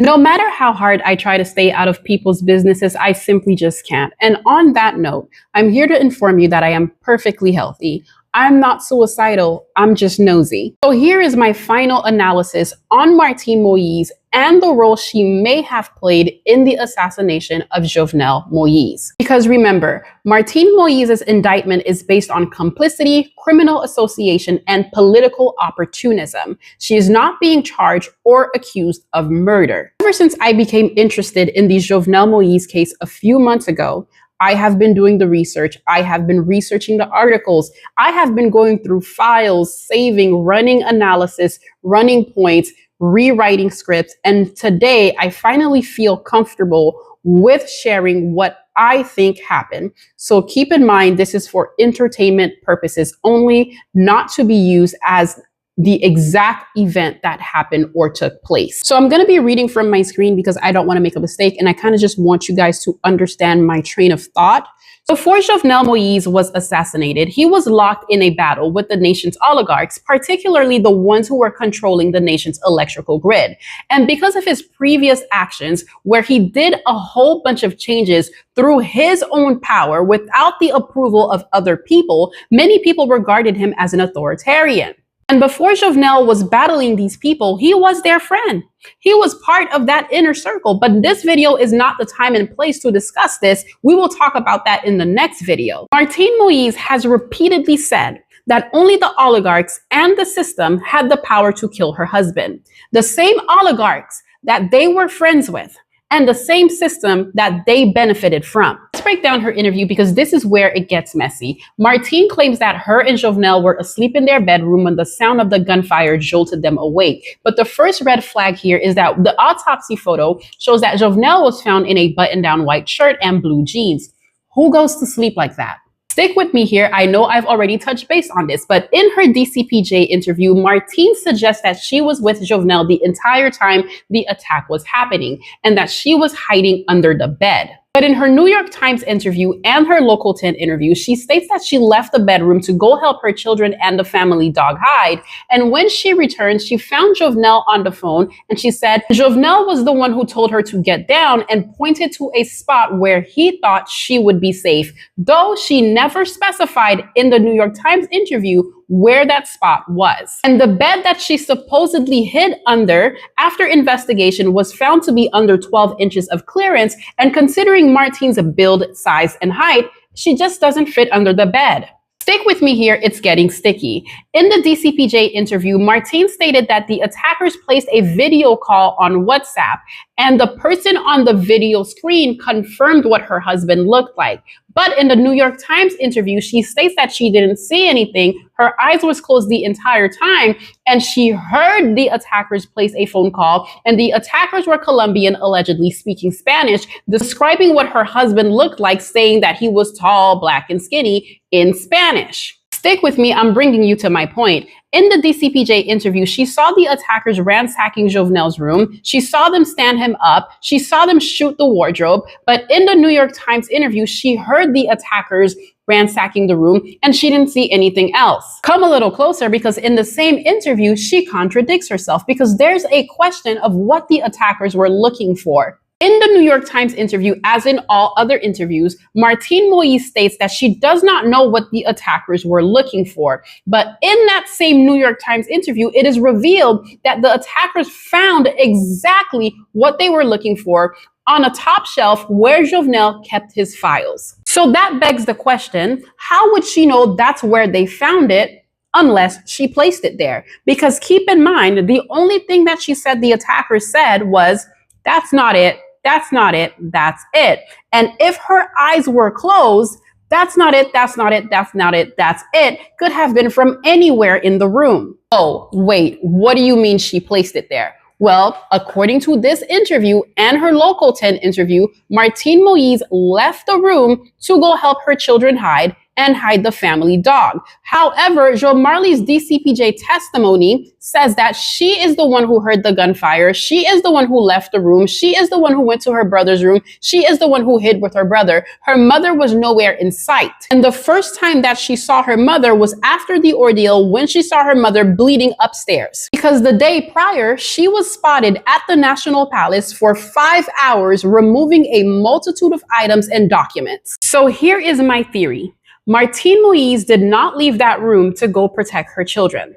No matter how hard I try to stay out of people's businesses, I simply just can't. And on that note, I'm here to inform you that I am perfectly healthy. I'm not suicidal, I'm just nosy. So here is my final analysis on Martine Moïse and the role she may have played in the assassination of Jovenel Moïse. Because remember, Martine Moïse's indictment is based on complicity, criminal association, and political opportunism. She is not being charged or accused of murder. Ever since I became interested in the Jovenel Moïse case a few months ago, I have been doing the research. I have been researching the articles. I have been going through files, saving, running analysis, running points, rewriting scripts. And today I finally feel comfortable with sharing what I think happened. So keep in mind, this is for entertainment purposes only, not to be used as the exact event that happened or took place. So I'm going to be reading from my screen because I don't want to make a mistake, and I kind of just want you guys to understand my train of thought. Before Jovenel Moïse was assassinated, he was locked in a battle with the nation's oligarchs, particularly the ones who were controlling the nation's electrical grid. And because of his previous actions, where he did a whole bunch of changes through his own power without the approval of other people, many people regarded him as an authoritarian. And before Jovenel was battling these people, he was their friend. He was part of that inner circle. But this video is not the time and place to discuss this. We will talk about that in the next video. Martine Moïse has repeatedly said that only the oligarchs and the system had the power to kill her husband. The same oligarchs that they were friends with, and the same system that they benefited from. Let's break down her interview because this is where it gets messy. Martine claims that her and Jovenel were asleep in their bedroom when the sound of the gunfire jolted them awake. But the first red flag here is that the autopsy photo shows that Jovenel was found in a button-down white shirt and blue jeans. Who goes to sleep like that? Stick with me here. I know I've already touched base on this, but in her DCPJ interview, Martine suggests that she was with Jovenel the entire time the attack was happening and that she was hiding under the bed. But in her New York Times interview and her Local 10 interview, she states that she left the bedroom to go help her children and the family dog hide. And when she returned, she found Jovenel on the phone, and she said Jovenel was the one who told her to get down and pointed to a spot where he thought she would be safe, though she never specified in the New York Times interview where that spot was. And the bed that she supposedly hid under after investigation was found to be under 12 inches of clearance, and considering Martine's build, size, and height, she just doesn't fit under the bed. Stick with me here, it's getting sticky. In the DCPJ interview, Martine stated that the attackers placed a video call on WhatsApp, and the person on the video screen confirmed what her husband looked like. But in the New York Times interview, she states that she didn't see anything, her eyes were closed the entire time, and she heard the attackers place a phone call, and the attackers were Colombian, allegedly speaking Spanish, describing what her husband looked like, saying that he was tall, black, and skinny in Spanish. Stick with me, I'm bringing you to my point. In the DCPJ interview, she saw the attackers ransacking Jovenel's room. She saw them stand him up. She saw them shoot the wardrobe. But in the New York Times interview, she heard the attackers ransacking the room and she didn't see anything else. Come a little closer, because in the same interview, she contradicts herself because there's a question of what the attackers were looking for. In the New York Times interview, as in all other interviews, Martine Moïse states that she does not know what the attackers were looking for. But in that same New York Times interview, it is revealed that the attackers found exactly what they were looking for on a top shelf where Jovenel kept his files. So that begs the question, how would she know that's where they found it unless she placed it there? Because keep in mind, the only thing that she said the attackers said was, "That's not it. That's not it, that's it." And if her eyes were closed, "That's not it, that's not it, that's not it, that's it," could have been from anywhere in the room. Oh, wait, what do you mean she placed it there? Well, according to this interview and her Local 10 interview, Martine Moïse left the room to go help her children hide, and hide the family dog. However, Jo Marley's DCPJ testimony says that she is the one who heard the gunfire. She is the one who left the room. She is the one who went to her brother's room. She is the one who hid with her brother. Her mother was nowhere in sight. And the first time that she saw her mother was after the ordeal, when she saw her mother bleeding upstairs. Because the day prior, she was spotted at the National Palace for 5 hours removing a multitude of items and documents. So here is my theory. Martine Moïse did not leave that room to go protect her children.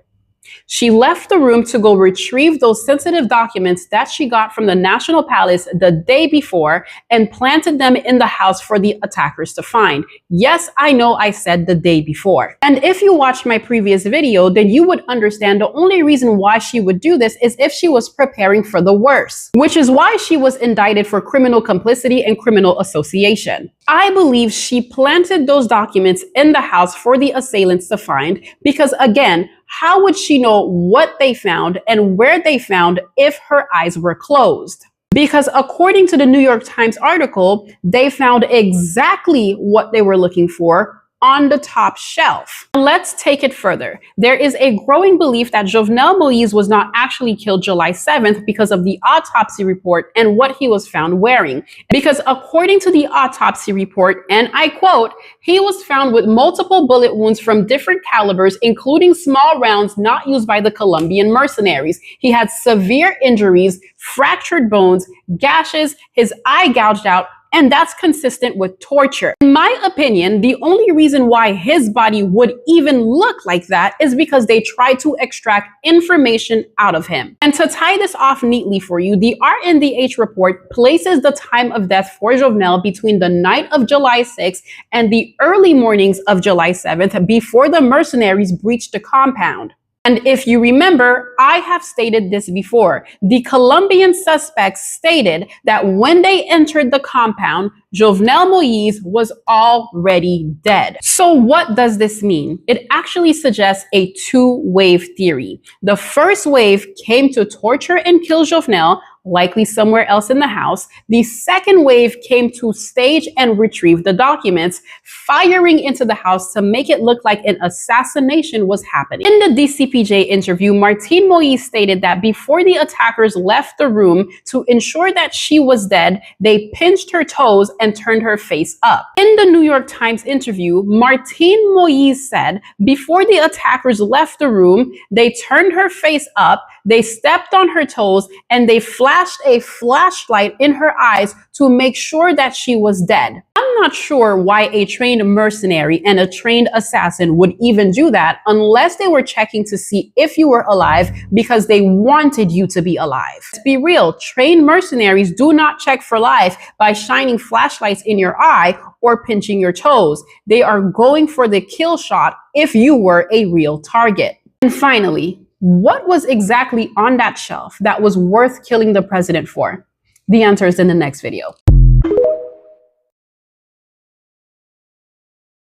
She left the room to go retrieve those sensitive documents that she got from the National Palace the day before and planted them in the house for the attackers to find. Yes, I know I said the day before. And if you watched my previous video, then you would understand the only reason why she would do this is if she was preparing for the worst, which is why she was indicted for criminal complicity and criminal association. I believe she planted those documents in the house for the assailants to find because, again, how would she know what they found and where they found if her eyes were closed? Because according to the New York Times article, they found exactly what they were looking for on the top shelf. Let's take it further. There is a growing belief that Jovenel Moïse was not actually killed July 7th because of the autopsy report and what he was found wearing. Because according to the autopsy report, and I quote, he was found with multiple bullet wounds from different calibers, including small rounds not used by the Colombian mercenaries. He had severe injuries, fractured bones, gashes, his eye gouged out, and that's consistent with torture. In my opinion, the only reason why his body would even look like that is because they tried to extract information out of him. And to tie this off neatly for you, the RNDH report places the time of death for Jovenel between the night of July 6th and the early mornings of July 7th before the mercenaries breached the compound. And if you remember, I have stated this before. The Colombian suspects stated that when they entered the compound, Jovenel Moïse was already dead. So what does this mean? It actually suggests a two-wave theory. The first wave came to torture and kill Jovenel, likely somewhere else in the house. The second wave came to stage and retrieve the documents, firing into the house to make it look like an assassination was happening. In the DCPJ interview, Martine Moïse stated that before the attackers left the room to ensure that she was dead, they pinched her toes and turned her face up. In the New York Times interview, Martine Moïse said before the attackers left the room, they turned her face up, they stepped on her toes, and they flashed a flashlight in her eyes to make sure that she was dead. I'm not sure why a trained mercenary and a trained assassin would even do that unless they were checking to see if you were alive because they wanted you to be alive. Let's be real, trained mercenaries do not check for life by shining flashlights in your eye or pinching your toes. They are going for the kill shot if you were a real target. And finally, what was exactly on that shelf that was worth killing the president for? The answer is in the next video.